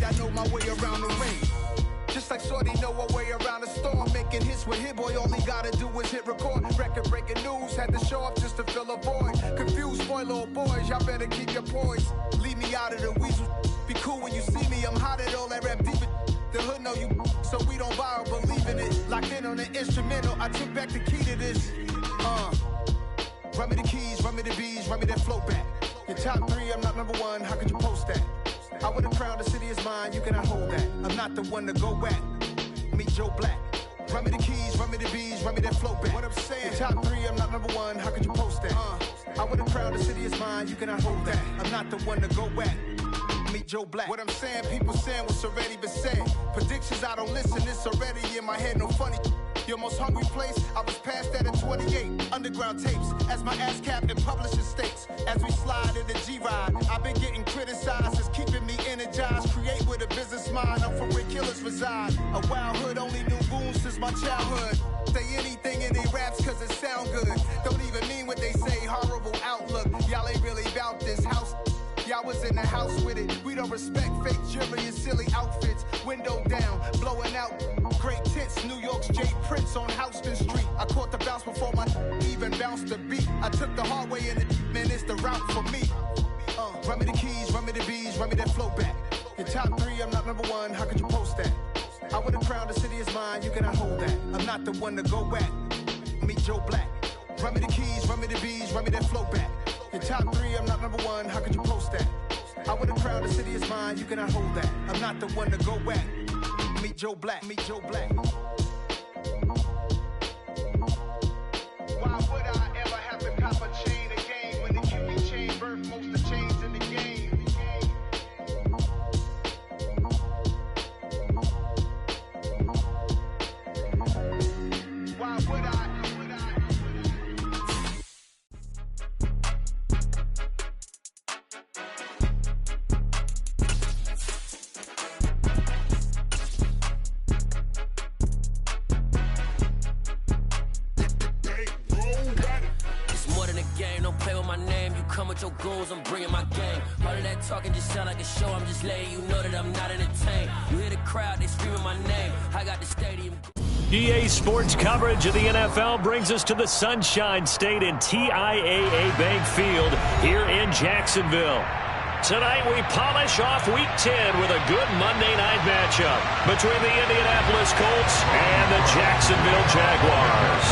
I know my way around the ring. Just like Shorty know her way around the storm. Making hits with Hit Boy, all he gotta do is hit record. Record breaking news, had to show up just to fill a void. Confused boy, little boys, y'all better keep your poise. Leave me out of the weasel. Be cool when you see me, I'm hot at all that rap deep. The hood know you, so we don't borrow, believe in it. Locked in on the instrumental, I took back the key to this. Run me the keys, run me the bees, run me that flow back. Your top 3, I'm not number 1, how could you post that? I would have crowned the city is mine, you cannot hold that. I'm not the one to go back. Meet Joe Black. Run me the keys, run me the bees, run me that flow back. What I'm saying, your top 3, I'm not number 1, how could you post that? I would have crowned the city is mine, you cannot hold that. I'm not the one to go back. Meet Joe Black. What I'm saying, people saying what's already been said. Predictions, I don't listen, it's already in my head, no funny. Your most hungry place, I was past that at 28. Underground tapes, as my ass cap in publishing states. As we slide in the G-Ride, I've been getting criticized, it's keeping me energized. Create with a business mind, I'm from where killers reside. A wild hood, only knew goons since my childhood. Say anything in they raps cause it sound good. Don't even mean what they say, horrible outlook. Y'all ain't really about this house. Y'all was in the house with it. We don't respect fake jewelry and silly outfits. Window down, blowing out great tits. New York's J. Prince on Houston Street. I caught the bounce before my even bounced the beat. I took the hard way in it, man, it's the route for me. Run me the keys, run me the bees, run me that flow back. Your top 3, I'm not number 1, how could you post that? I would have crowned the city is mine, you cannot hold that. I'm not the one to go back. Meet Joe Black. Run me the keys, run me the bees, run me that flow back. Your top 3, I'm not number 1, how could you post that? I would have crowned the city is mine, you cannot hold that. I'm not the one to go back. Meet Joe Black, meet Joe Black. Why would I ever have to cop a chain again when the QB chain birthed most of the chains in the game? Why would I? Come with your goons, I'm bringing my game. All of that talking just sound like a show. I'm just letting you know that I'm not entertained. You hear the crowd, they screaming my name. I got the stadium. EA Sports coverage of the NFL brings us to the Sunshine State in TIAA Bank Field here in Jacksonville. Tonight we polish off Week 10 with a good Monday night matchup between the Indianapolis Colts and the Jacksonville Jaguars.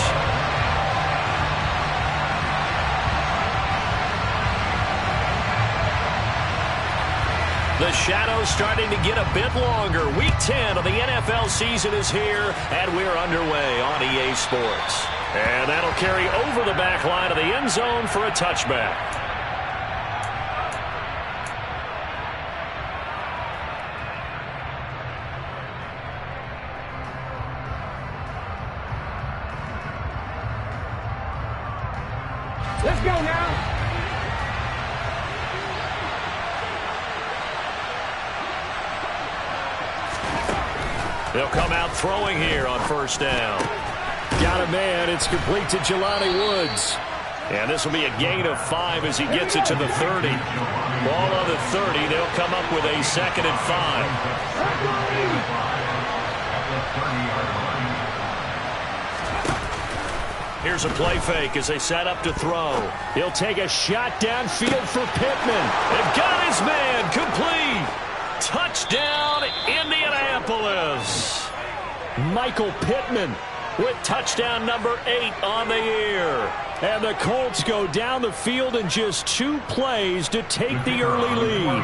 The shadow's starting to get a bit longer. Week 10 of the NFL season is here, and we're underway on EA Sports. And that'll carry over the back line of the end zone for a touchback. Let's go now. They'll come out throwing here on first down. Got a man. It's complete to Jelani Woods. And this will be a gain of 5 as he gets it to the 30. Ball on the 30. They'll come up with a 2nd and 5. Here's a play fake as they set up to throw. He'll take a shot downfield for Pittman. They've got his man complete. Touchdown, Indianapolis. Michael Pittman with touchdown number 8 on the year. And the Colts go down the field in just 2 plays to take the early lead.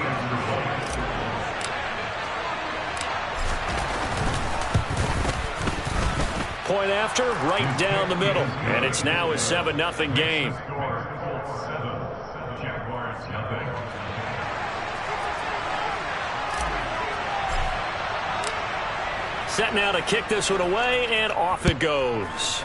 Point after, right down the middle. And it's now a 7-0 game. Set now to kick this one away, and off it goes.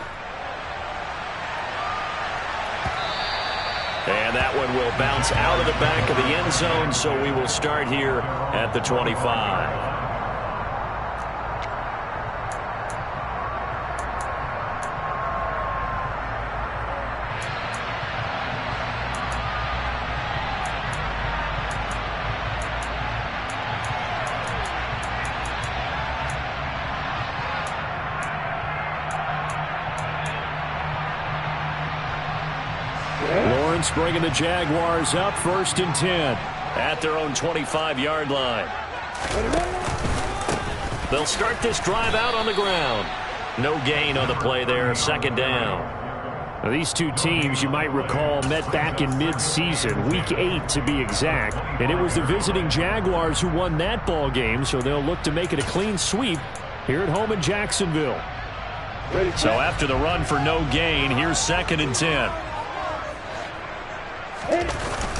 And that one will bounce out of the back of the end zone, so we will start here at the 25. offense, bringing the Jaguars up 1st and 10 at their own 25-yard line. They'll start this drive out on the ground. No gain on the play there, 2nd down. Now, these two teams, you might recall, met back in mid-season, Week 8 to be exact, and it was the visiting Jaguars who won that ball game, so they'll look to make it a clean sweep here at home in Jacksonville. So after the run for no gain, here's 2nd and 10.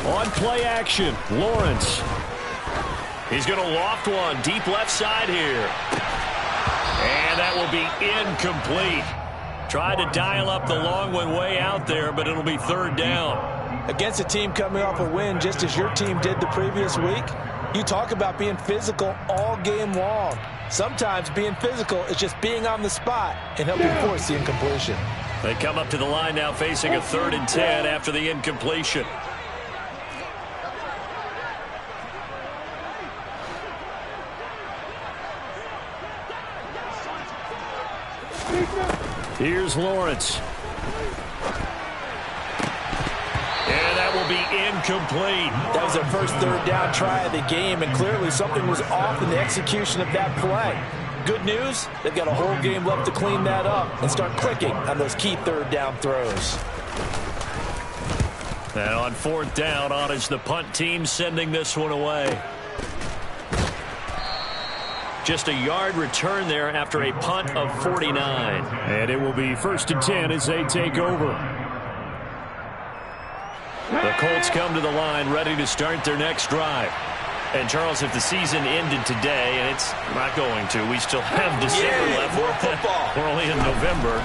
On play action, Lawrence. He's going to loft one deep left side here. And that will be incomplete. Tried to dial up the long one way out there, but it'll be 3rd down. Against a team coming off a win just as your team did the previous week, you talk about being physical all game long. Sometimes being physical is just being on the spot and helping force the incompletion. They come up to the line now facing a 3rd and 10 after the incompletion. Here's Lawrence. And that will be incomplete. That was their first 3rd down try of the game, and clearly something was off in the execution of that play. Good news, they've got a whole game left to clean that up and start clicking on those key 3rd down throws. And on 4th down, on is the punt team sending this one away. Just a yard return there after a punt of 49. And it will be 1st and 10 as they take over. The Colts come to the line ready to start their next drive. And, Charles, if the season ended today, and it's not going to, we still have December left. More football. We're only in November.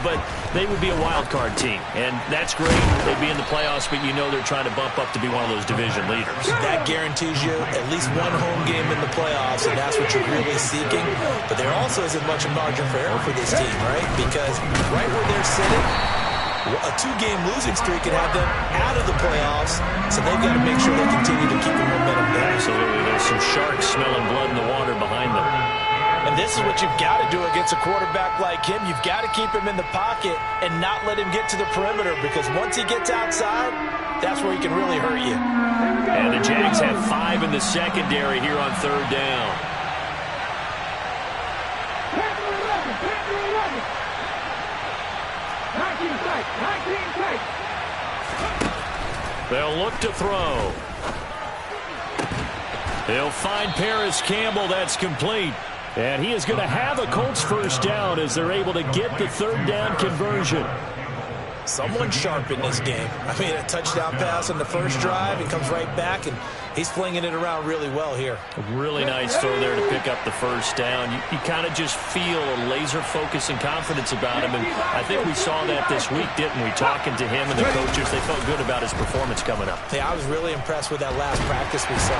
But they would be a wild card team. And that's great. They'd be in the playoffs, but you know they're trying to bump up to be one of those division leaders. That guarantees you at least one home game in the playoffs, and that's what you're really seeking. But there also isn't much margin for error for this team, right? Because right where they're sitting, a 2-game losing streak could have them out of the playoffs, so they've got to make sure they continue to keep the momentum there. Absolutely. There's some sharks smelling blood in the water behind them. And this is what you've got to do against a quarterback like him. You've got to keep him in the pocket and not let him get to the perimeter, because once he gets outside, that's where he can really hurt you. And the Jags have 5 in the secondary here on 3rd down. They'll look to throw. They'll find Paris Campbell. That's complete. And he is going to have a Colts 1st down as they're able to get the 3rd down conversion. Someone sharp in this game. I mean, a touchdown pass on the first drive and comes right back, and he's flinging it around really well here. A really nice throw there to pick up the 1st down. You kind of just feel a laser focus and confidence about him, and I think we saw that this week, didn't we? Talking to him and the coaches, they felt good about his performance coming up. Yeah, I was really impressed with that last practice we saw.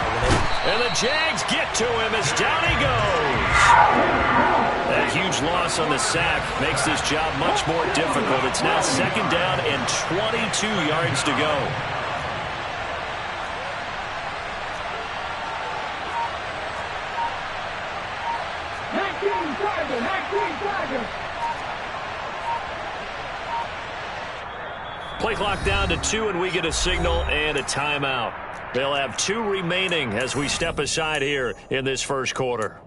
And the Jags get to him as down he goes. That huge loss on the sack makes this job much more difficult. It's now 2nd down and 22 yards to go. Play clock down to 2, and we get a signal and a timeout. They'll have 2 remaining as we step aside here in this 1st quarter.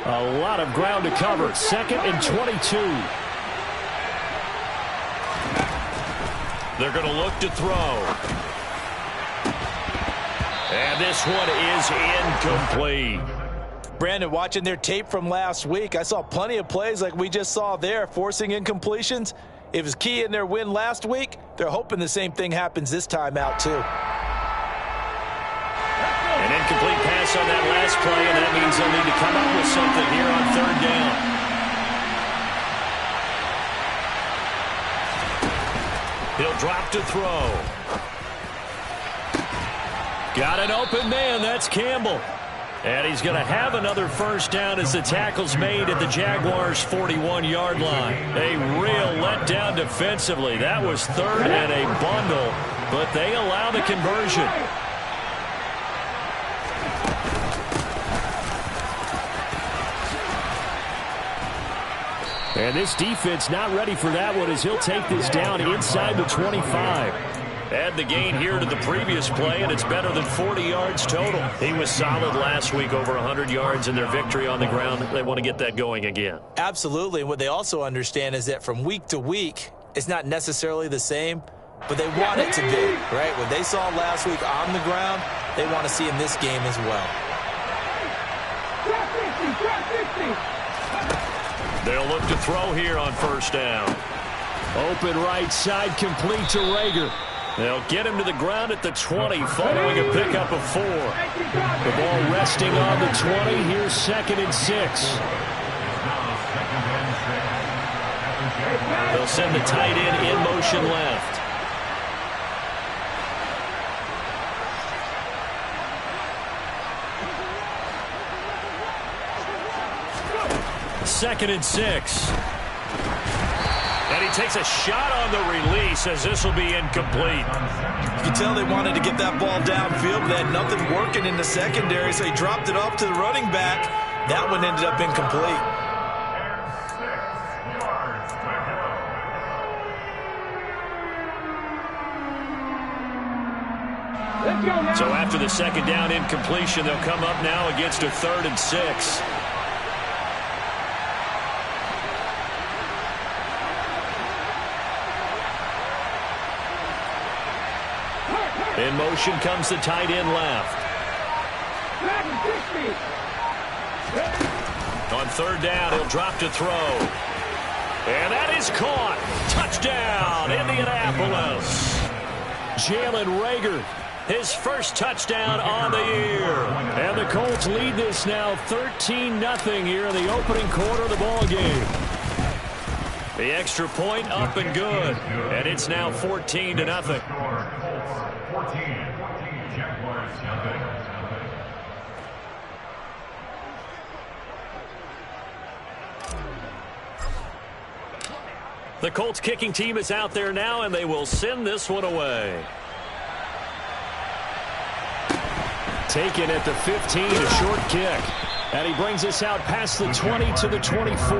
A lot of ground to cover. 2nd and 22. They're going to look to throw. And this one is incomplete. Brandon, watching their tape from last week, I saw plenty of plays like we just saw there, forcing incompletions. It was key in their win last week. They're hoping the same thing happens this time out, too. An incomplete pass on that last play, and that means they'll need to come up with something here on 3rd down. He'll drop to throw. Got an open man. That's Campbell. And he's going to have another first down as the tackle's made at the Jaguars' 41-yard line. A real letdown defensively. That was third and a bundle, but they allow the conversion. And this defense not ready for that one as he'll take this down inside the 25. Add the gain here to the previous play, and it's better than 40 yards total. He was solid last week, over 100 yards in their victory on the ground. They want to get that going again. Absolutely. And what they also understand is that from week to week, it's not necessarily the same, but they want it to be, right? What they saw last week on the ground, they want to see in this game as well. They'll look to throw here on first down. Open right side, complete to Rager. They'll get him to the ground at the 20, following a pickup of 4. The ball resting on the 20. Here's 2nd and 6. They'll send the tight end in motion left. Second and 6. And he takes a shot on the release as this will be incomplete. You can tell they wanted to get that ball downfield, but they had nothing working in the secondary, so he dropped it off to the running back. That one ended up incomplete. So after the second down incompletion, they'll come up now against a 3rd and 6. In motion comes the tight end left. On 3rd down, he'll drop to throw. And that is caught. Touchdown, Indianapolis. Jalen Rager, his first touchdown on the year. And the Colts lead this now 13-0 here in the opening quarter of the ball game. The extra point up and good. And it's now 14-0. The Colts kicking team is out there now, and they will send this one away. Taken at the 15, a short kick. And he brings us out past the 20 to the 24.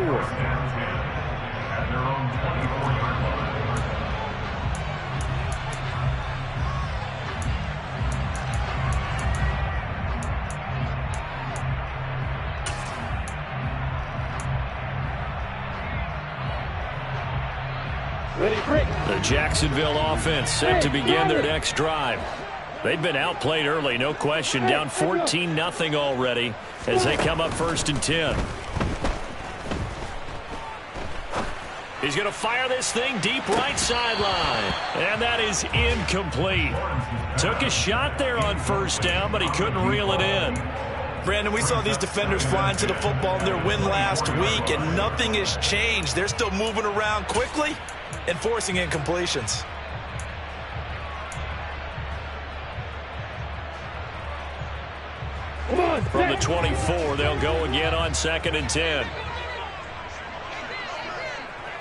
The Jacksonville offense set to begin their next drive. They've been outplayed early, no question. Down 14-0 already as they come up 1st and 10. He's going to fire this thing deep right sideline. And that is incomplete. Took a shot there on 1st down, but he couldn't reel it in. Brandon, we saw these defenders flying to the football in their win last week, and nothing has changed. They're still moving around quickly and forcing incompletions. From the 24, they'll go again on 2nd and 10.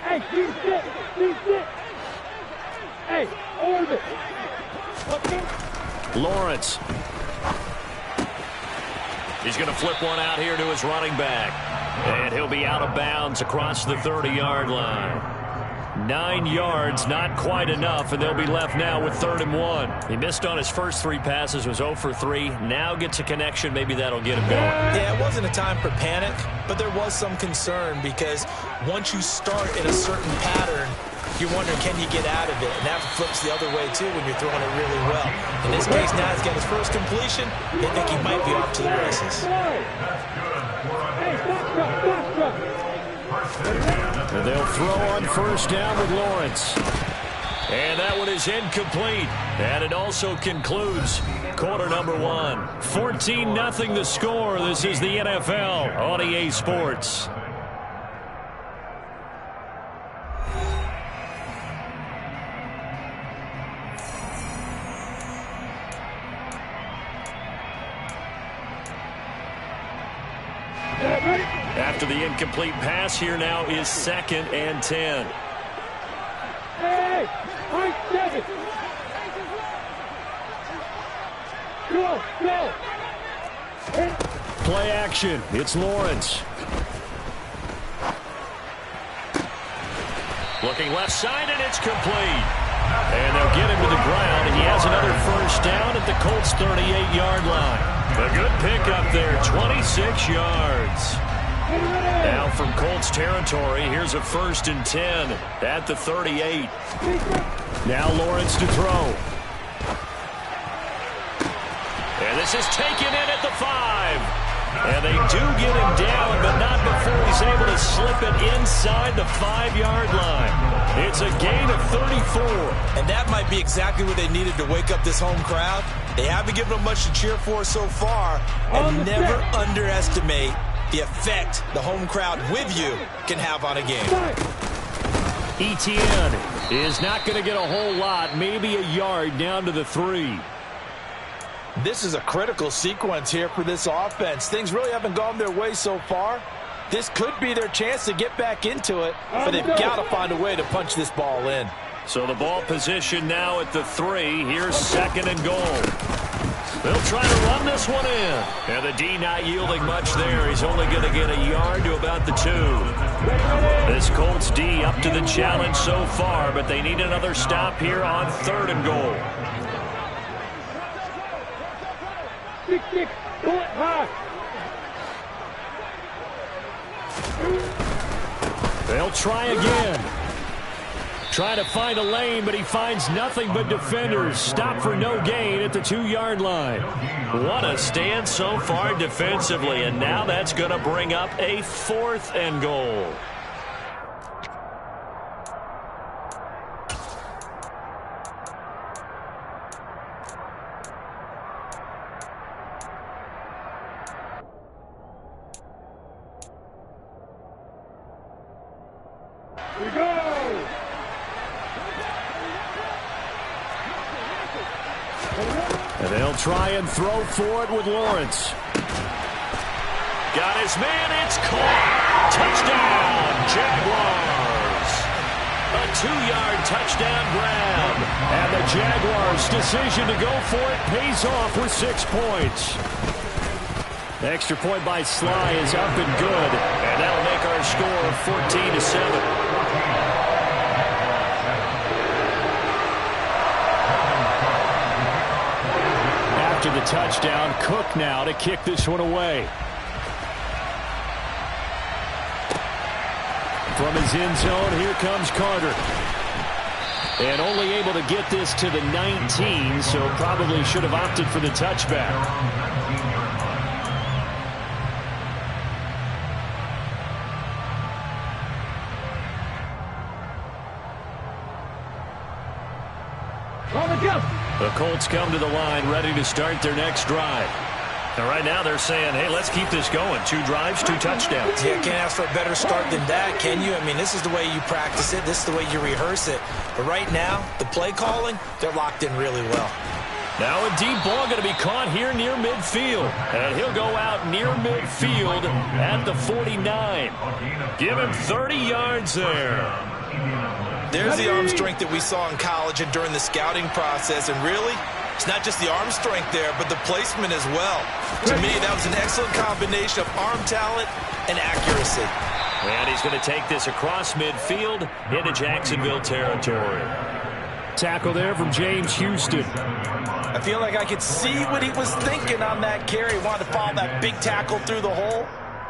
Hey, you sit. Hey, orbit. Lawrence. He's going to flip one out here to his running back. And he'll be out of bounds across the 30-yard line. 9 yards, not quite enough, and they'll be left now with 3rd and 1. He missed on his first 3 passes, was 0 for 3. Now gets a connection. Maybe that'll get him going. Yeah, it wasn't a time for panic, but there was some concern because once you start in a certain pattern, you're wondering, can you get out of it? And that flips the other way, too, when you're throwing it really well. In this case, now he's got his first completion. They think he might be off to the races. And they'll throw on 1st down with Lawrence. And that one is incomplete. And it also concludes quarter number 1. 14-0 the score. This is the NFL on EA Sports. After the incomplete pass, here now is 2nd and 10. Hey, 7. Go. Play action. It's Lawrence. Looking left side, and it's complete. And they'll get him to the ground, and he has another first down at the Colts' 38-yard line. A good pickup there, 26 yards. Now from Colts territory, here's a 1st and 10 at the 38. Now Lawrence to throw. And this is taken in at the 5. And they do get him down, but not before he's able to slip it inside the 5-yard line. It's a gain of 34. And that might be exactly what they needed to wake up this home crowd. They haven't given them much to cheer for so far. And never underestimate the effect the home crowd with you can have on a game. Etienne is not going to get a whole lot, maybe a yard down to the 3. This is a critical sequence here for this offense. Things really haven't gone their way so far. This could be their chance to get back into it, but they've got to find a way to punch this ball in. So the ball position now at the 3. Here's 2nd and goal. They'll try to run this one in. And the D not yielding much there. He's only going to get a yard to about the 2. This Colts D up to the challenge so far, but they need another stop here on 3rd and goal. 6-6, pull it high. They'll try again. Trying to find a lane, but he finds nothing but defenders. Stop for no gain at the 2-yard line. What a stand so far defensively, and now that's going to bring up a 4th and goal. We go! And they'll try and throw for it with Lawrence. Got his man, it's caught. Touchdown, Jaguars. A 2-yard touchdown grab. And the Jaguars' decision to go for it pays off with 6 points. The extra point by Sly is up and good. And that'll make our score 14-7. After the touchdown, Cook now to kick this one away. From his end zone, here comes Carter. And only able to get this to the 19, so probably should have opted for the touchback. The Colts come to the line ready to start their next drive. And right now they're saying, hey, let's keep this going. 2 drives, 2 touchdowns. Yeah, can't ask for a better start than that, can you? I mean, this is the way you practice it. This is the way you rehearse it. But right now, the play calling, they're locked in really well. Now a deep ball going to be caught here near midfield. And he'll go out near midfield at the 49. Give him 30 yards there. There's the arm strength that we saw in college and during the scouting process. And really, it's not just the arm strength there, but the placement as well. To me, that was an excellent combination of arm talent and accuracy. And he's going to take this across midfield into Jacksonville territory. Tackle there from James Houston. I feel like I could see what he was thinking on that carry. He wanted to follow that big tackle through the hole.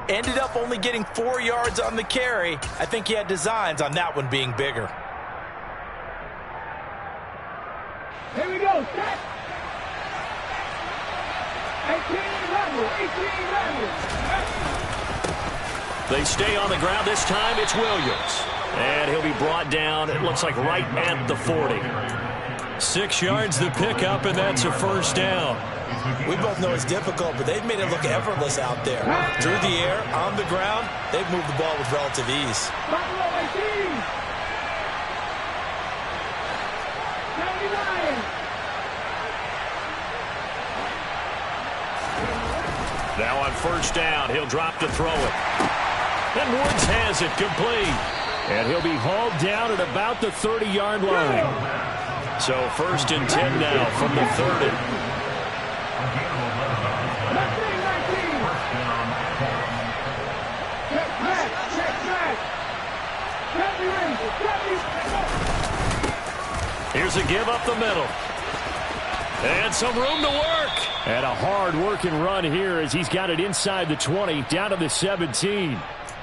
Ended up only getting 4 yards on the carry. I think he had designs on that one being bigger. Here we go, set. 18 level. They stay on the ground. This time it's Williams. And he'll be brought down, it looks like right at the 40. 6 yards the pickup, and that's a first down. We both know it's difficult, but they've made it look effortless out there. Through the air, on the ground, they've moved the ball with relative ease. Now on first down, he'll drop to throw it. And Woods has it complete. And he'll be hauled down at about the 30-yard line. So 1st and 10 now from the 30. Here's a give up the middle. And some room to work. And a hard-working run here as he's got it inside the 20, down to the 17.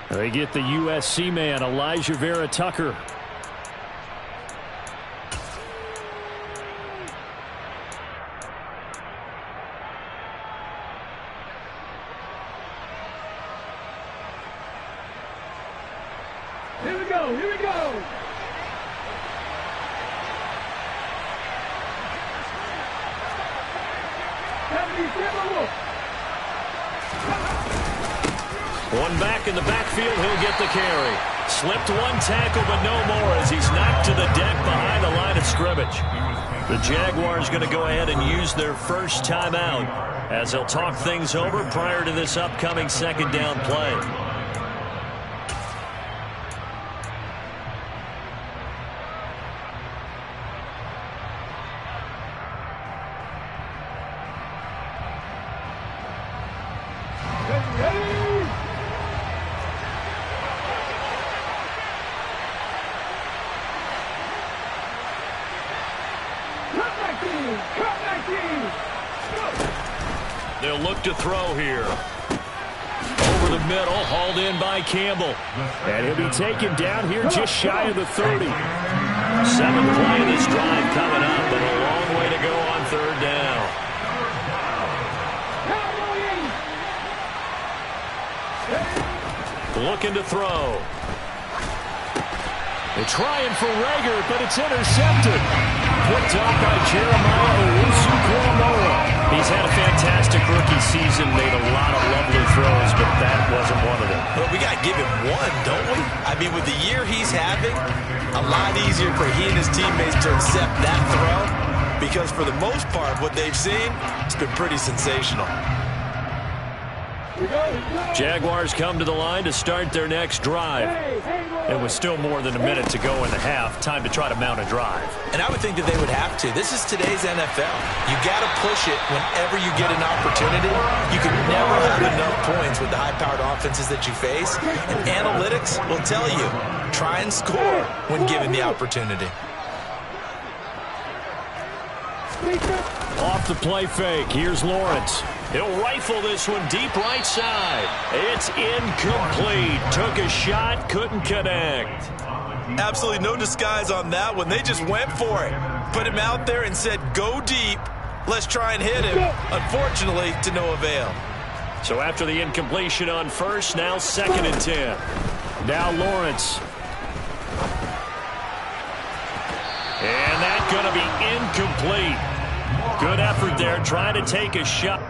They get the USC man, Elijah Vera Tucker. Here we go, here we go. One back in the backfield, he'll get the carry. Slipped one tackle, but no more as he's knocked to the deck behind the line of scrimmage. The Jaguars going to go ahead and use their first timeout as they'll talk things over prior to this upcoming 2nd down play. They'll look to throw here. Over the middle, hauled in by Campbell. And he'll be taken down here just shy of the 30. 7th play of this drive coming up, but a long way to go on 3rd down. Looking to throw. They're trying for Rager, but it's intercepted. Picked up by Jeremiah Owusu-Koramoah. He's had a fantastic rookie season, made a lot of lovely throws, but that wasn't one of them. But we got to give him one, don't we? I mean, with the year he's having, a lot easier for he and his teammates to accept that throw because for the most part, what they've seen, it's been pretty sensational. Jaguars come to the line to start their next drive. It was still more than a minute to go in the half. Time to try to mount a drive. And I would think that they would have to. This is today's NFL. You got to push it whenever you get an opportunity. You can never have enough points with the high-powered offenses that you face. And analytics will tell you, try and score when given the opportunity. Off the play fake. Here's Lawrence. He'll rifle this one deep right side. It's incomplete. Took a shot, couldn't connect. Absolutely no disguise on that one. They just went for it. Put him out there and said, go deep. Let's try and hit him. Unfortunately, to no avail. So after the incompletion on 1st, now 2nd and 10. Now Lawrence. And that's going to be incomplete. Good effort there, trying to take a shot.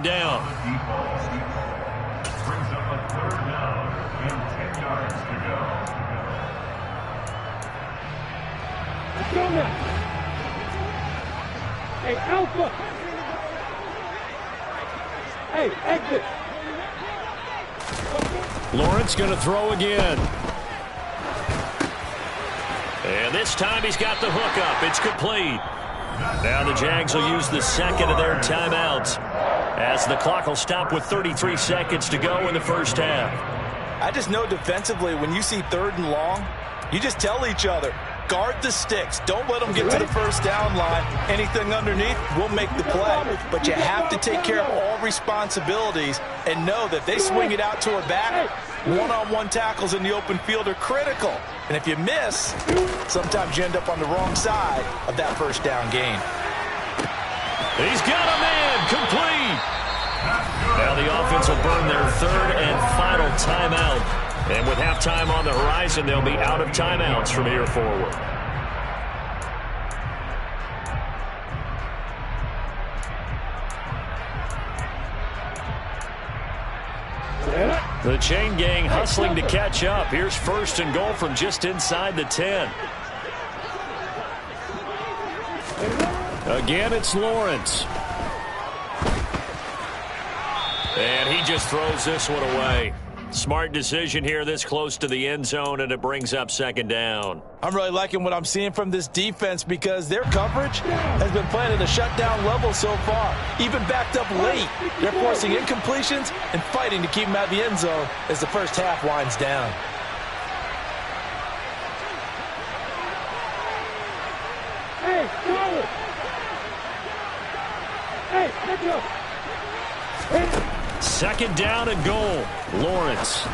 second down. Brings up a third down and 10 yards to go. Let's go now. Hey, Alpha. Hey, exit. Lawrence going to throw again. And this time he's got the hook up. It's complete. Now the Jags will use the second of their timeouts as the clock will stop with 33 seconds to go in the first half. I just know defensively when you see 3rd and long, you just tell each other, guard the sticks. Don't let them get to the first down line. Anything underneath will make the play. But you have to take care of all responsibilities and know that they swing it out to a back. One-on-one tackles in the open field are critical. And if you miss, sometimes you end up on the wrong side of that first down gain. He's got a man complete. Now the offense will burn their 3rd and final timeout. And with halftime on the horizon, they'll be out of timeouts from here forward. The chain gang hustling to catch up. Here's 1st and goal from just inside the 10. Again, it's Lawrence. And he just throws this one away. Smart decision here this close to the end zone, and it brings up 2nd down. I'm really liking what I'm seeing from this defense because their coverage has been playing at a shutdown level so far. Even backed up late, they're forcing incompletions and fighting to keep them out of the end zone as the first half winds down. Hey, solid. Hey, let's go. Hey. 2nd down and goal. Lawrence.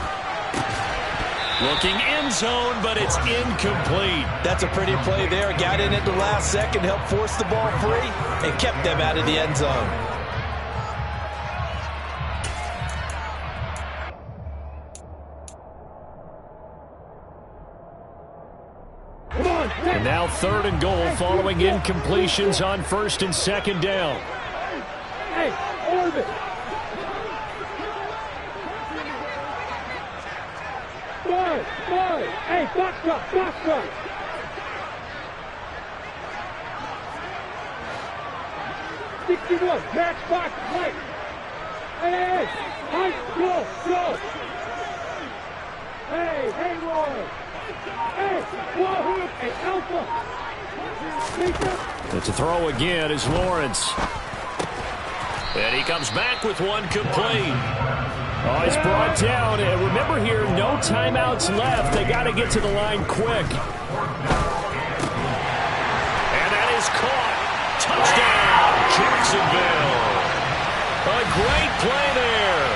Looking end zone, but it's incomplete. That's a pretty play there. Got in at the last second, helped force the ball free, and kept them out of the end zone. And now 3rd and goal following incompletions on 1st and 2nd down. Hey, orbit. Five. Hey, box drop. 61, match box, right. Hey, height, go. Hey, Roy. Hey, whoa, hey, Alpha. It's a throw again is Lawrence. And he comes back with one complete. Oh, he's brought down. And remember here, no timeouts left. They got to get to the line quick. And that is caught. Touchdown, Jacksonville. A great play there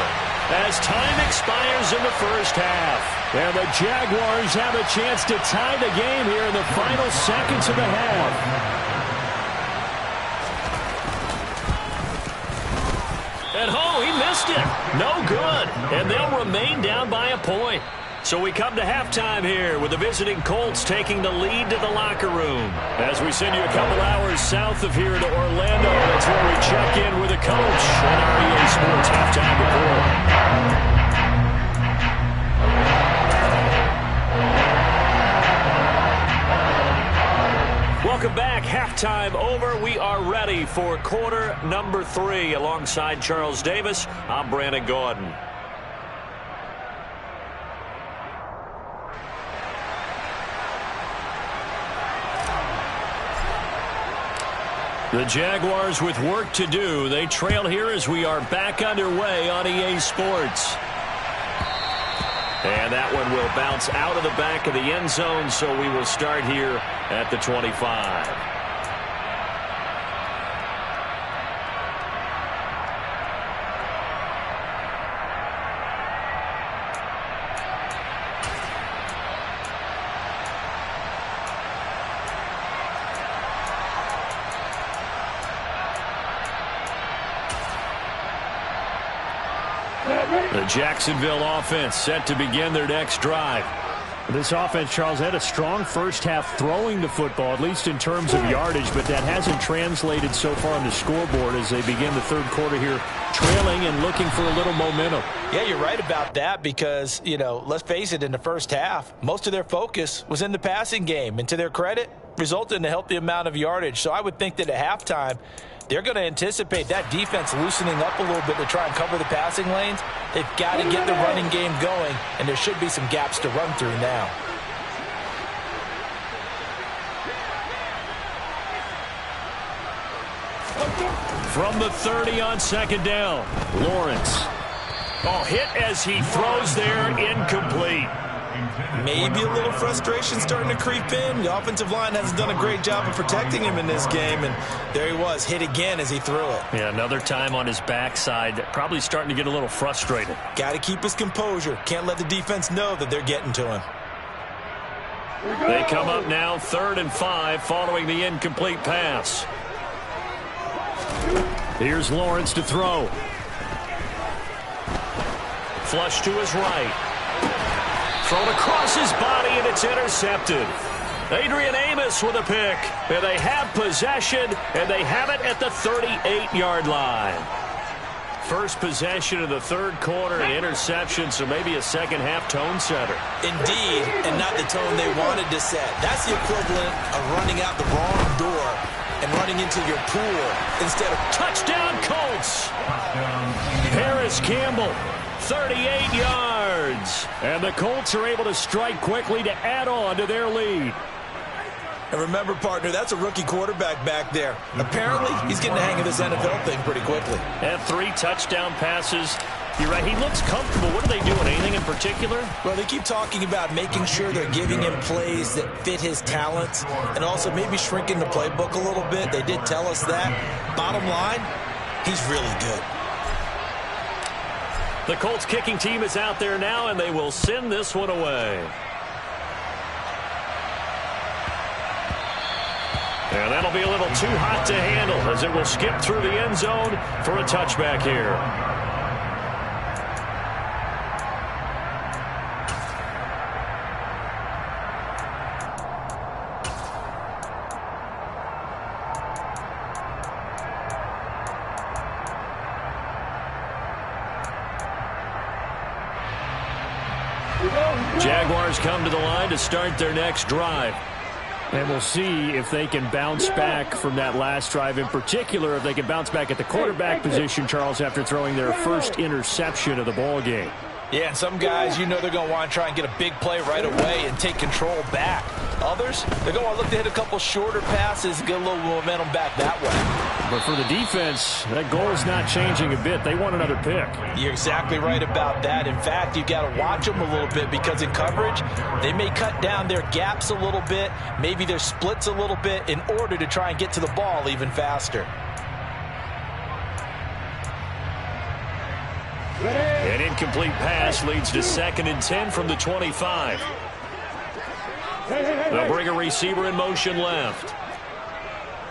as time expires in the first half. And the Jaguars have a chance to tie the game here in the final seconds of the half. At home, he missed it. No good. And they'll remain down by a point. So we come to halftime here with the visiting Colts taking the lead to the locker room. As we send you a couple hours south of here to Orlando, that's where we check in with the coach on our EA Sports Halftime Report. Welcome back. Halftime over. We are ready for quarter number 3. Alongside Charles Davis, I'm Brandon Gordon. The Jaguars with work to do. They trail here as we are back underway on EA Sports. And that one will bounce out of the back of the end zone, so we will start here at the 25. The Jacksonville offense set to begin their next drive. This offense, Charles, had a strong first half throwing the football, at least in terms of yardage, but that hasn't translated so far on the scoreboard as they begin the third quarter here, trailing and looking for a little momentum. Yeah, you're right about that because, let's face it, in the first half, most of their focus was in the passing game. And to their credit, resulted in a healthy amount of yardage. So I would think that at halftime, they're going to anticipate that defense loosening up a little bit to try and cover the passing lanes. They've got to get the running game going, and there should be some gaps to run through now. From the 30 on second down, Lawrence. Oh, hit as he throws there, incomplete. Maybe a little frustration starting to creep in. The offensive line hasn't done a great job of protecting him in this game, and there he was, hit again as he threw it. Yeah, another time on his backside, probably starting to get a little frustrated. Got to keep his composure. Can't let the defense know that they're getting to him. They come up now 3rd and 5 following the incomplete pass. Here's Lawrence to throw. Flush to his right. Thrown across his body, and it's intercepted. Adrian Amos with a pick. And they have possession, and they have it at the 38-yard line. First possession of the third quarter, an interception, so maybe a second-half tone setter. Indeed, and not the tone they wanted to set. That's the equivalent of running out the wrong door and running into your pool instead of... Touchdown, Colts! Harris Campbell, 38 yards. And the Colts are able to strike quickly to add on to their lead. And remember, partner, that's a rookie quarterback back there. Apparently, he's getting the hang of this NFL thing pretty quickly. And 3 touchdown passes. You're right, he looks comfortable. What are they doing? Anything in particular? Well, they keep talking about making sure they're giving him plays that fit his talents and also maybe shrinking the playbook a little bit. They did tell us that. Bottom line, he's really good. The Colts kicking team is out there now, and they will send this one away. And that'll be a little too hot to handle as it will skip through the end zone for a touchback here. Jaguars come to the line to start their next drive. And we'll see if they can bounce back from that last drive. In particular, if they can bounce back at the quarterback position, Charles, after throwing their first interception of the ball game. Yeah, and some guys, they're going to want to try and get a big play right away and take control back. Others, they're going to look to hit a couple shorter passes and get a little momentum back that way. But for the defense, that goal is not changing a bit. They want another pick. You're exactly right about that. In fact, you've got to watch them a little bit because in coverage, they may cut down their gaps a little bit, maybe their splits a little bit in order to try and get to the ball even faster. An incomplete pass leads to 2nd and 10 from the 25. They'll bring a receiver in motion left.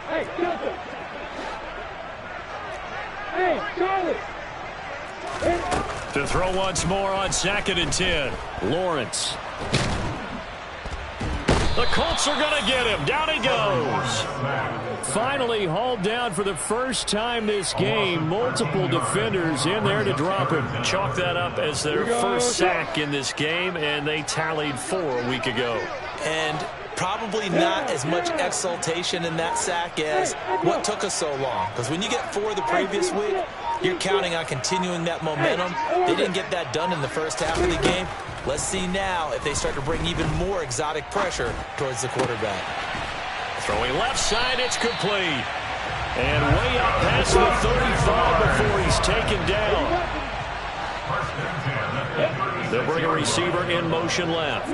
Hey, Delta. Hey, Charlie. To throw once more on 2nd and 10. Lawrence. The Colts are going to get him. Down he goes. Finally hauled down for the first time this game. Multiple defenders in there to drop him. Chalk that up as their first sack in this game, and they tallied 4 a week ago. And probably not as much exultation in that sack as what took us so long. Because when you get 4 the previous week, you're counting on continuing that momentum. They didn't get that done in the first half of the game. Let's see now if they start to bring even more exotic pressure towards the quarterback. Throwing left side, it's complete. And way up past the 35 before he's taken down. They'll bring a receiver in motion left.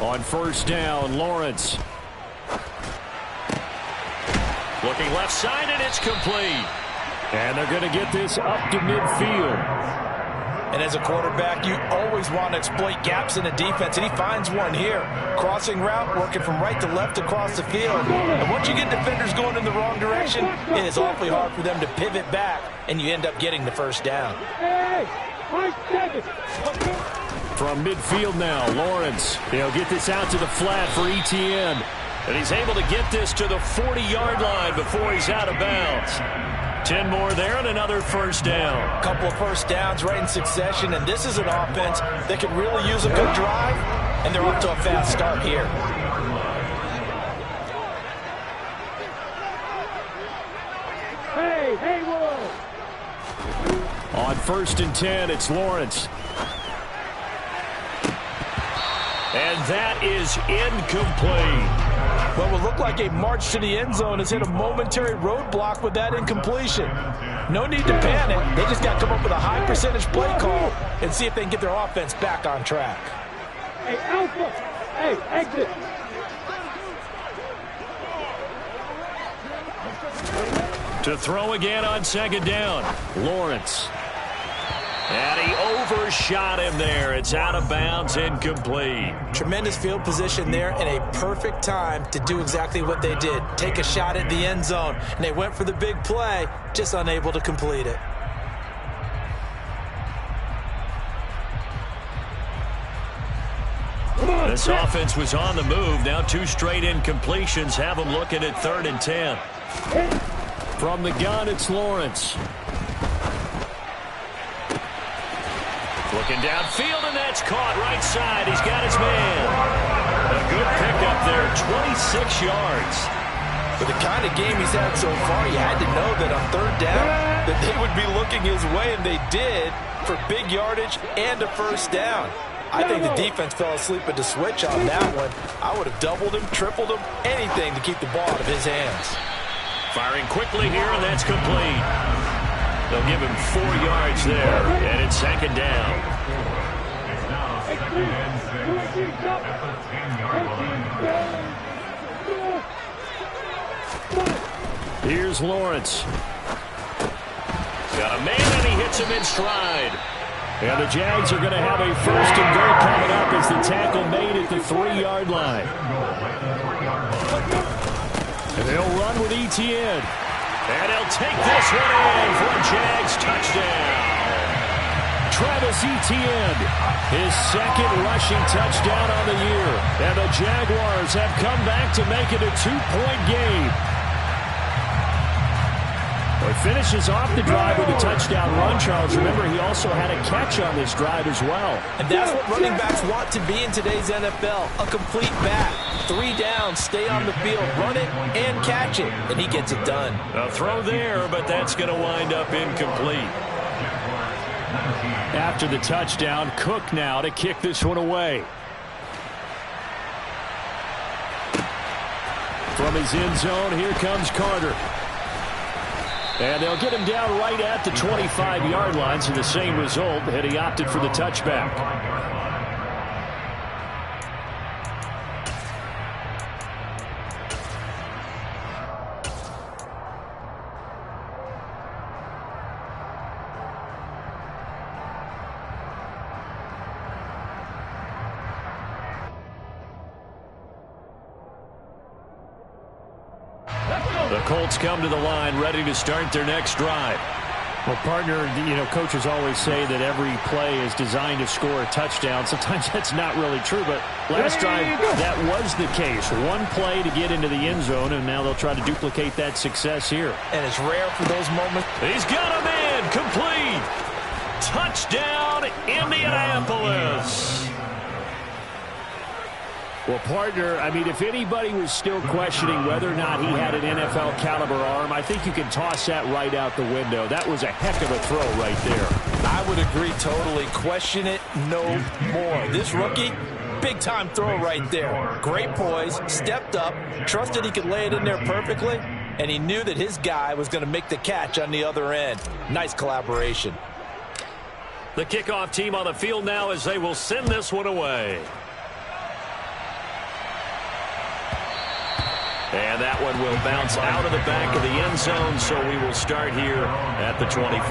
On first down, Lawrence. Looking left side, and it's complete. And they're going to get this up to midfield. And as a quarterback, you always want to exploit gaps in the defense, and he finds one here. Crossing route, working from right to left across the field. And once you get defenders going in the wrong direction, it is awfully hard for them to pivot back, and you end up getting the first down. From midfield now, Lawrence. He'll get this out to the flat for Etienne. And he's able to get this to the 40-yard line before he's out of bounds. 10 more there and another first down. A couple of first downs right in succession, and this is an offense that could really use a good drive, and they're off to a fast start here. Hey, on 1st and 10, it's Lawrence. And that is incomplete. What will look like a march to the end zone has hit a momentary roadblock with that incompletion. No need to panic. They just got to come up with a high percentage play call and see if they can get their offense back on track. Hey, Alpha! Hey, exit! To throw again on 2nd down, Lawrence. And he overshot him there. It's out of bounds, incomplete. Tremendous field position there and a perfect time to do exactly what they did. Take a shot at the end zone. And they went for the big play, just unable to complete it. This offense was on the move. Now 2 straight incompletions have them looking at 3rd and 10. From the gun, it's Lawrence. Looking downfield, and that's caught right side. He's got his man. A good pickup there, 26 yards. With the kind of game he's had so far, you had to know that on 3rd down that they would be looking his way, and they did, for big yardage and a first down. I think the defense fell asleep at the switch on that one. I would have doubled him, tripled him, anything to keep the ball out of his hands. Firing quickly here, and that's complete. They'll give him 4 yards there, and it's 2nd down. Here's Lawrence. Got a man, and he hits him in stride. And the Jags are going to have a 1st and goal coming up as the tackle made at the 3-yard line. And they'll run with Etienne. And he'll take this one in for a Jags touchdown. Travis Etienne, his 2nd rushing touchdown on the year. And the Jaguars have come back to make it a 2-point game. Well, he finishes off the drive with a touchdown run, Charles. Remember, he also had a catch on this drive as well. And that's what running backs want to be in today's NFL, a complete back. 3 downs, stay on the field, run it, and catch it. And he gets it done. A throw there, but that's going to wind up incomplete. After the touchdown, Cook now to kick this one away. From his end zone, here comes Carter. And they'll get him down right at the 25-yard line, so the same result, and he opted for the touchback. The Colts come to the line ready to start their next drive. Well, partner, coaches always say that every play is designed to score a touchdown. Sometimes that's not really true, but last drive, that was the case. One play to get into the end zone, and now they'll try to duplicate that success here. And it's rare for those moments. He's got a man, complete. Touchdown, Indianapolis. Well, partner, if anybody was still questioning whether or not he had an NFL caliber arm, I think you can toss that right out the window. That was a heck of a throw right there. I would agree totally. Question it no more. This rookie, big-time throw right there. Great poise, stepped up, trusted he could lay it in there perfectly, and he knew that his guy was going to make the catch on the other end. Nice collaboration. The kickoff team on the field now as they will send this one away. And that one will bounce out of the back of the end zone, so we will start here at the 25.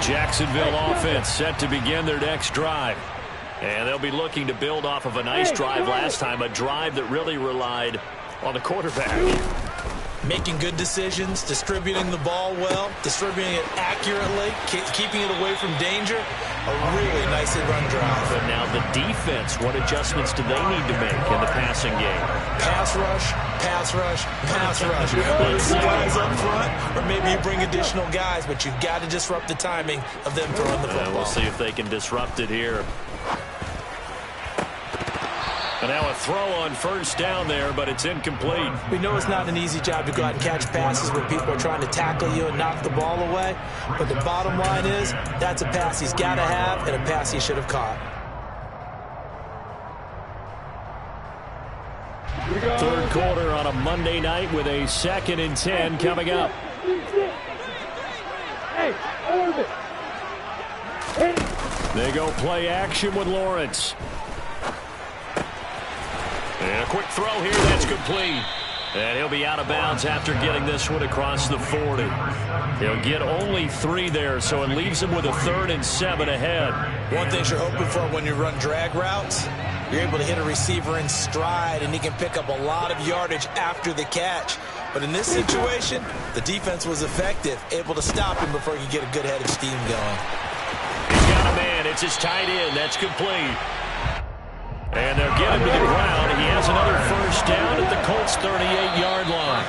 Jacksonville offense set to begin their next drive. And they'll be looking to build off of a nice drive last time, a drive that really relied on the quarterback. Making good decisions, distributing the ball well, distributing it accurately, keeping it away from danger. A really nicely run drive. But now the defense, what adjustments do they need to make in the passing game? Pass rush, pass rush, pass rush. Whether it's guys up front or maybe you bring additional guys, but you've got to disrupt the timing of them throwing the football. We'll see if they can disrupt it here. And now a throw on first down there, but it's incomplete. We know it's not an easy job to go out and catch passes when people are trying to tackle you and knock the ball away. But the bottom line is, that's a pass he's got to have and a pass he should have caught. Third quarter on a Monday night with a 2nd and 10 coming up. They go play action with Lawrence. And a quick throw here, that's complete. And he'll be out of bounds after getting this one across the 40. He'll get only 3 there, so it leaves him with a 3rd and 7 ahead. One thing you're hoping for when you run drag routes, you're able to hit a receiver in stride, and he can pick up a lot of yardage after the catch. But in this situation, the defense was effective, able to stop him before he could get a good head of steam going. He's got a man. It's his tight end. That's complete. And they'll get him to the ground. He has another first down at the Colts' 38-yard line.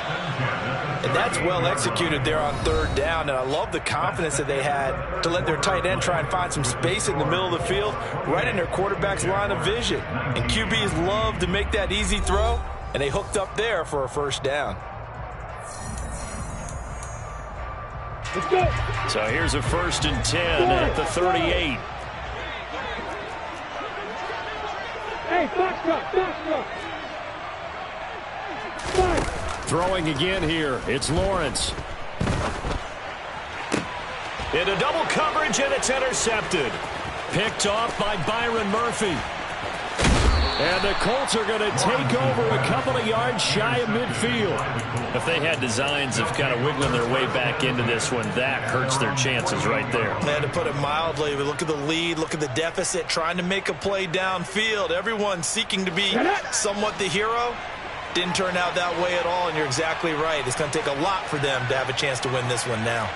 And that's well executed there on 3rd down. And I love the confidence that they had to let their tight end try and find some space in the middle of the field, right in their quarterback's line of vision. And QBs love to make that easy throw, and they hooked up there for a first down. Let's go. So here's a 1st and 10 at the 38. Hey, box. Throwing again here. It's Lawrence. Into double coverage, and it's intercepted. Picked off by Byron Murphy. And the Colts are going to take over a couple of yards shy of midfield. If they had designs of kind of wiggling their way back into this one, that hurts their chances right there. Man, to put it mildly, we look at the lead, look at the deficit, trying to make a play downfield. Everyone seeking to be somewhat the hero. Didn't turn out that way at all, and you're exactly right. It's going to take a lot for them to have a chance to win this one now.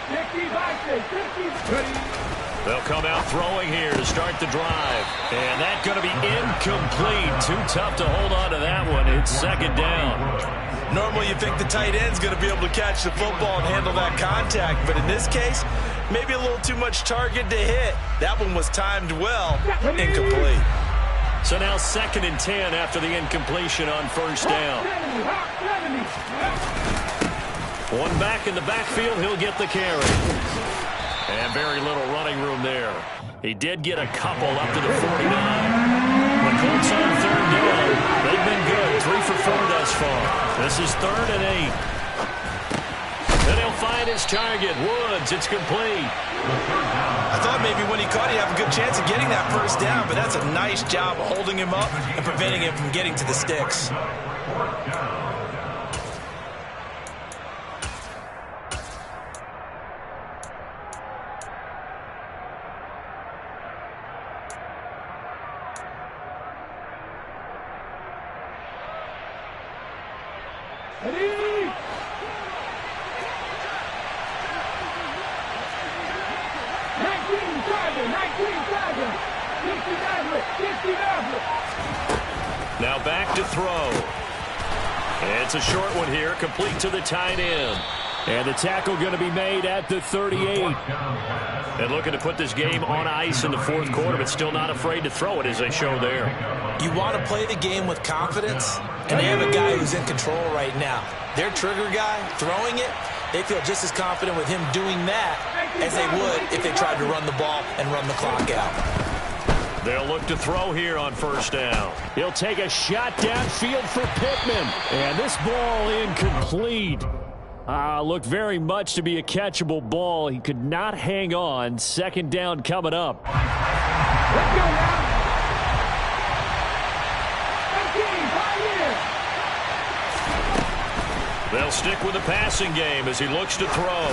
They'll come out throwing here to start the drive. And that's going to be incomplete. Too tough to hold on to that one. It's 2nd down. Normally you think the tight end's going to be able to catch the football and handle that contact. But in this case, maybe a little too much target to hit. That one was timed well. Incomplete. So now 2nd and 10 after the incompletion on first down. One back in the backfield. He'll get the carry. And very little running room there. He did get a couple up to the 49. The Colts on 3rd down. They've been good. 3 for 4 thus far. This is 3rd and 8. Then he'll find his target. Woods. It's complete. I thought maybe when he caught, he'd have a good chance of getting that first down, but that's a nice job holding him up and preventing him from getting to the sticks. Now back to throw. It's a short one here, complete to the tight end. And the tackle going to be made at the 38. And looking to put this game on ice in the 4th quarter, but still not afraid to throw it as they show there. You want to play the game with confidence, and they have a guy who's in control right now. Their trigger guy, throwing it, they feel just as confident with him doing that as they would if they tried to run the ball and run the clock out. They'll look to throw here on first down. He'll take a shot downfield for Pittman. And this ball incomplete. Looked very much to be a catchable ball. He could not hang on. 2nd down coming up. Let's go now. They'll stick with the passing game as he looks to throw.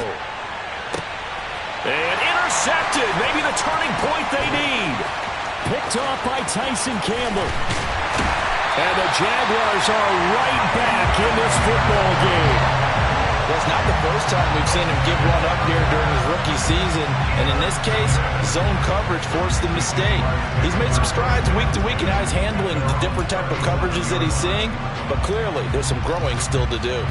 And intercepted. Maybe the turning point they need. Picked off by Tyson Campbell. And the Jaguars are right back in this football game. Well, it's not the first time we've seen him give one up here during his rookie season. And in this case, zone coverage forced the mistake. He's made some strides week to week in how he's handling the different type of coverages that he's seeing. But clearly, there's some growing still to do.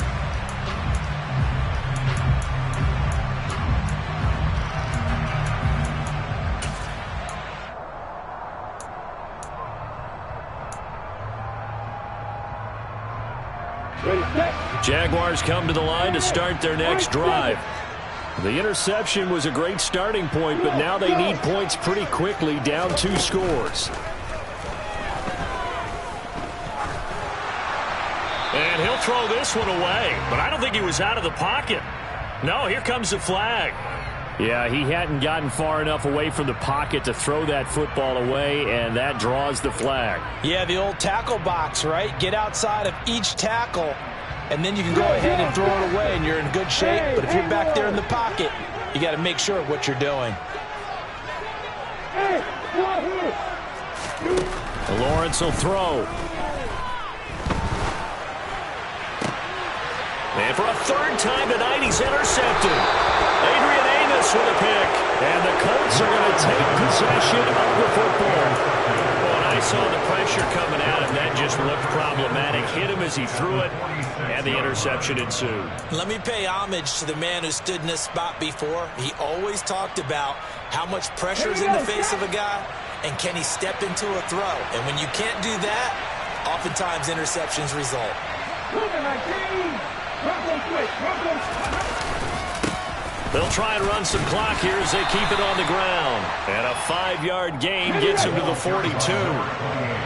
Jaguars come to the line to start their next drive. The interception was a great starting point, but now they need points pretty quickly, down 2 scores. And he'll throw this one away, but I don't think he was out of the pocket. No, here comes the flag. Yeah, he hadn't gotten far enough away from the pocket to throw that football away, and that draws the flag. Yeah, the old tackle box, right? Get outside of each tackle, and then you can go ahead and throw it away, and you're in good shape. But if you're back there in the pocket, you got to make sure of what you're doing. Lawrence will throw. And for a third time tonight, he's intercepted. Adrian Amos with a pick. And the Colts are going to take possession of the football. When I saw the pressure coming at him, that just looked problematic. Hit him as he threw it, and the interception ensued. Let me pay homage to the man who stood in this spot before. He always talked about how much pressure is in the face of a guy, and can he step into a throw. And when you can't do that, oftentimes interceptions result. They'll try and run some clock here as they keep it on the ground. And a 5-yard gain gets him to the 42.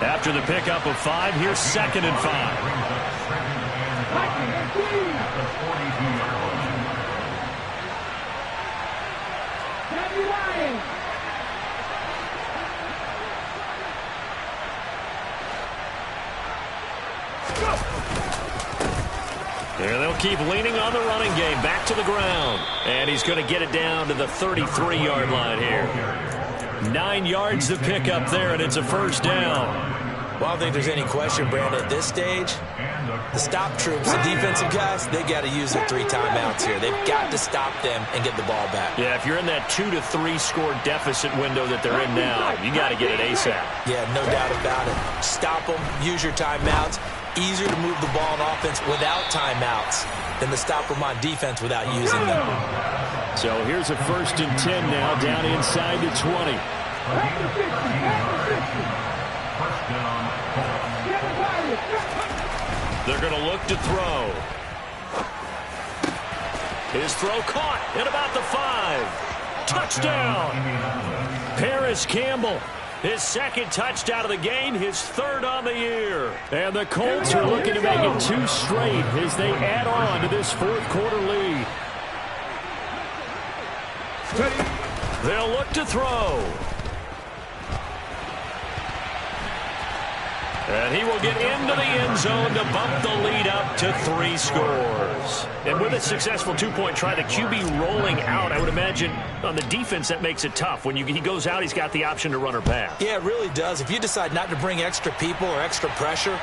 After the pickup of 5, here's 2nd and 5. And they'll keep leaning on the running game. Back to the ground. And he's going to get it down to the 33-yard line here. 9 yards to pick up there, and it's a first down. Well, I don't think there's any question, Brandon, at this stage, the stop troops, the defensive guys, they got to use their 3 timeouts here. They've got to stop them and get the ball back. Yeah, if you're in that 2 to 3 score deficit window that they're in now, you got to get it ASAP. Yeah, no doubt about it. Stop them, use your timeouts. Easier to move the ball on offense without timeouts than to stop them on defense without using them. So here's a 1st and 10 now, down inside the 20. They're going to look to throw. His throw caught at about the 5. Touchdown! Paris Campbell. His 2nd touchdown of the game, his 3rd on the year. And the Colts are looking to make it 2 straight as they add on to this 4th quarter lead. They'll look to throw. And he will get into the end zone to bump the lead up to 3 scores. And with a successful 2-point try, the QB rolling out, I would imagine on the defense that makes it tough. When he goes out, he's got the option to run or pass. Yeah, it really does. If you decide not to bring extra people or extra pressure,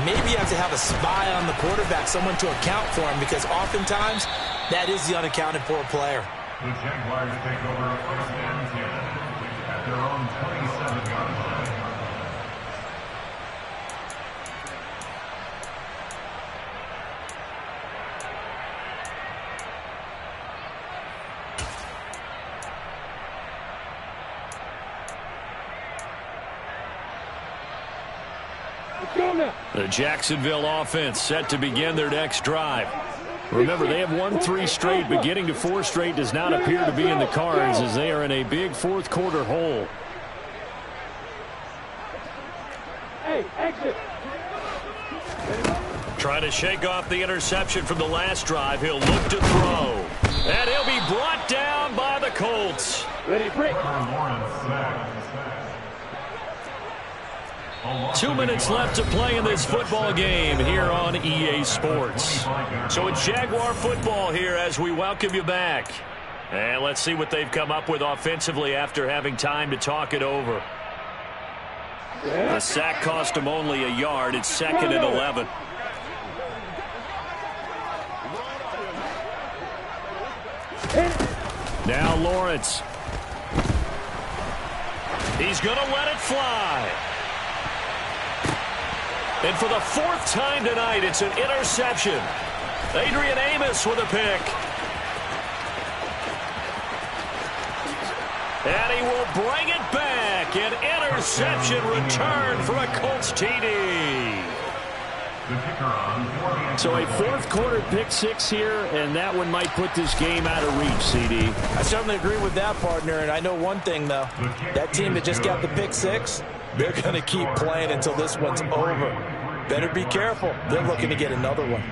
maybe you have to have a spy on the quarterback, someone to account for him, because oftentimes that is the unaccounted for player. The Jaguars take over 1st and 10 at their own 27-yard line. The Jacksonville offense set to begin their next drive. Remember, they have won 3 straight, but getting to 4 straight does not appear to be in the cards as they are in a big 4th quarter hole. Hey, exit. Trying to shake off the interception from the last drive. He'll look to throw. And he'll be brought down by the Colts. Ready, break. 2 minutes left to play in this football game here on EA Sports. So it's Jaguar football here as we welcome you back. And let's see what they've come up with offensively after having time to talk it over. The sack cost him only a yard. It's 2nd and 11. Now Lawrence. He's going to let it fly. And for the 4th time tonight, it's an interception. Adrian Amos with a pick. And he will bring it back. An interception return for a Colts TD. So a 4th quarter pick 6 here, and that one might put this game out of reach, CD. I certainly agree with that, partner, and I know one thing, though. That team that just got the pick 6, they're going to keep playing until this one's over. Better be careful. They're looking to get another one.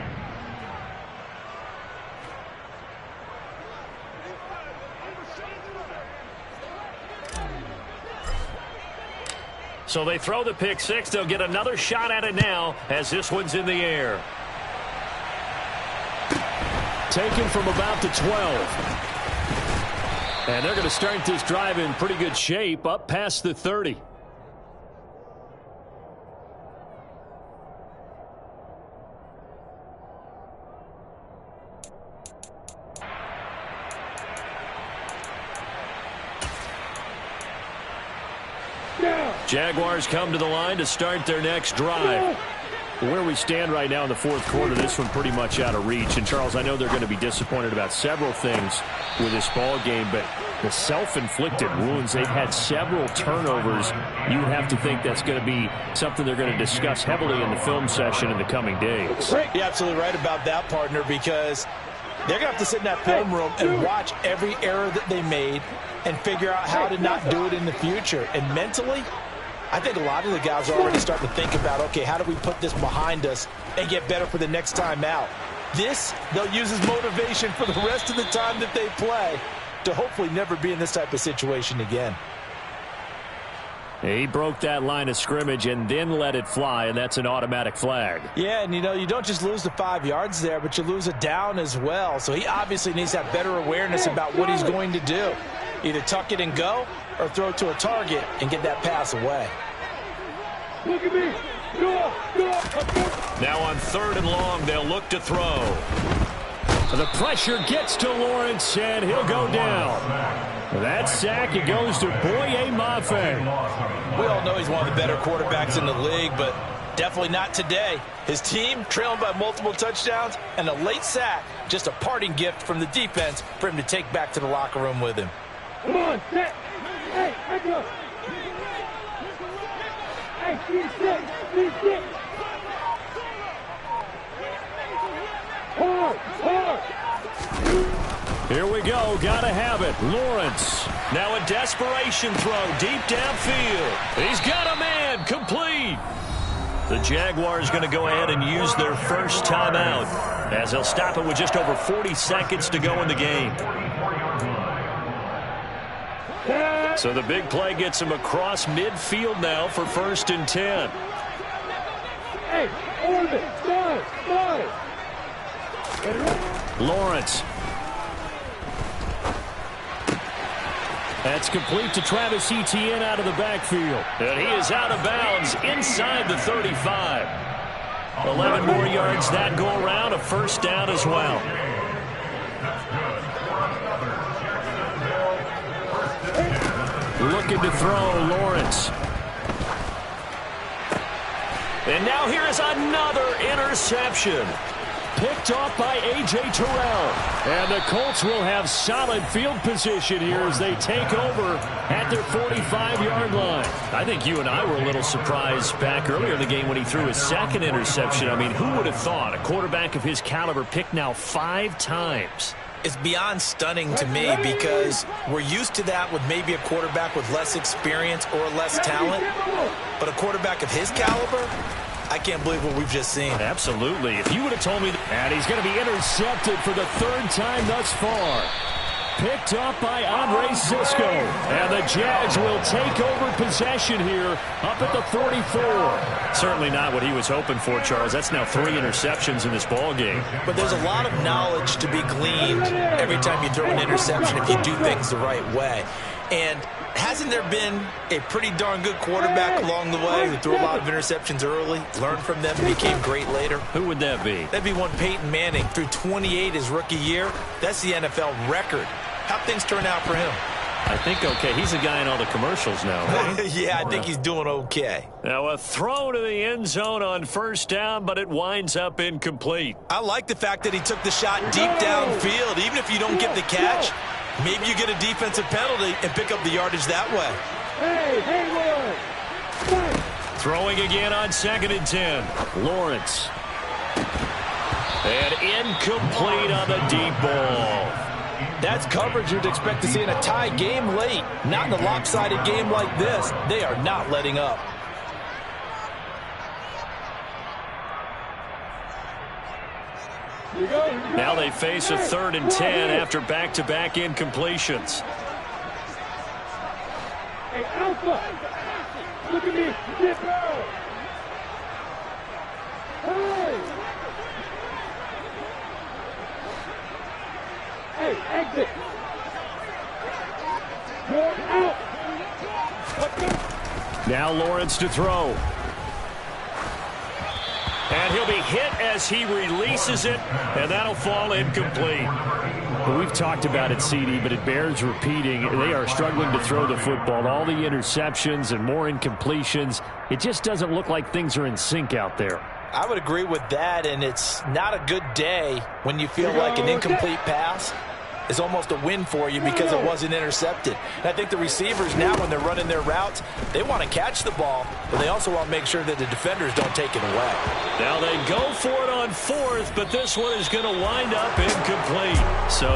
So they throw the pick 6. They'll get another shot at it now as this one's in the air. Taken from about the 12. And they're going to start this drive in pretty good shape up past the 30. Jaguars come to the line to start their next drive. Where we stand right now in the 4th quarter, this one pretty much out of reach. And, Charles, I know they're going to be disappointed about several things with this ball game, but the self-inflicted wounds, they've had several turnovers. You would have to think that's going to be something they're going to discuss heavily in the film session in the coming days. You're absolutely right about that, partner, because they're going to have to sit in that film room and watch every error that they made and figure out how to not do it in the future. And mentally, I think a lot of the guys are already starting to think about, okay, how do we put this behind us and get better for the next time out? This, they'll use as motivation for the rest of the time that they play to hopefully never be in this type of situation again. He broke that line of scrimmage and then let it fly, and that's an automatic flag. Yeah, and, you know, you don't just lose the 5 yards there, but you lose a down as well. So he obviously needs to have better awareness about what he's going to do. Either tuck it and go or throw it to a target and get that pass away. Look at me. Go, go. Now on 3rd and long, they'll look to throw. The pressure gets to Lawrence, and he'll go down. That sack, it goes to Boye Mafe. We all know he's one of the better quarterbacks in the league, but definitely not today. His team trailing by multiple touchdowns and a late sack, just a parting gift from the defense for him to take back to the locker room with him. Come on, set. Hey, back up. Hey, be sick. Be sick. Hard, hard. Here we go. Got to have it. Lawrence. Now a desperation throw deep downfield. He's got a man. Complete. The Jaguars going to go ahead and use their first timeout as they'll stop it with just over 40 seconds to go in the game. So the big play gets him across midfield now for 1st and 10. Hey, orbit. Five. Lawrence. That's complete to Travis Etienne out of the backfield. And he is out of bounds inside the 35. 11 more yards that go around, a 1st down as well. Looking to throw, Lawrence. And now here is another interception. Picked off by A.J. Terrell. And the Colts will have solid field position here as they take over at their 45-yard line. I think you and I were a little surprised back earlier in the game when he threw his 2nd interception. I mean, who would have thought a quarterback of his caliber picked now 5 times? It's beyond stunning to me because we're used to that with maybe a quarterback with less experience or less talent. But a quarterback of his caliber, I can't believe what we've just seen. Absolutely. If you would have told me that, and he's going to be intercepted for the 3rd time thus far. picked up by Andre Cisco. And the Jags will take over possession here up at the 44. Certainly not what he was hoping for, Charles. That's now 3 interceptions in this ball game. But there's a lot of knowledge to be gleaned every time you throw an interception if you do things the right way. And hasn't there been a pretty darn good quarterback along the way who threw a lot of interceptions early, learned from them, and became great later? Who would that be? That'd be one Peyton Manning. Threw 28 his rookie year. That's the NFL record. How'd things turn out for him? I think okay. He's a guy in all the commercials now, right? Yeah, I think he's doing okay. Now a throw to the end zone on first down, but it winds up incomplete. I like the fact that he took the shot deep downfield. Even if you don't get the catch, maybe you get a defensive penalty and pick up the yardage that way. Throwing again on 2nd and 10. Lawrence. And incomplete on the deep ball. That's coverage you'd expect to see in a tie game late. Not in a lopsided game like this. They are not letting up. Now they face a 3rd and 10 after back-to-back incompletions. Hey, Alpha! Look at me! Get out! Hey! Hey, exit! You're out! Now Lawrence to throw. And he'll be hit as he releases it, and that'll fall incomplete. Well, we've talked about it, CD, but it bears repeating. They are struggling to throw the football. All the interceptions and more incompletions. It just doesn't look like things are in sync out there. I would agree with that, and it's not a good day when you feel like an incomplete pass is almost a win for you because it wasn't intercepted. And I think the receivers now, when they're running their routes, they want to catch the ball, but they also want to make sure that the defenders don't take it away. Now they go for it on 4th, but this one is going to wind up incomplete. So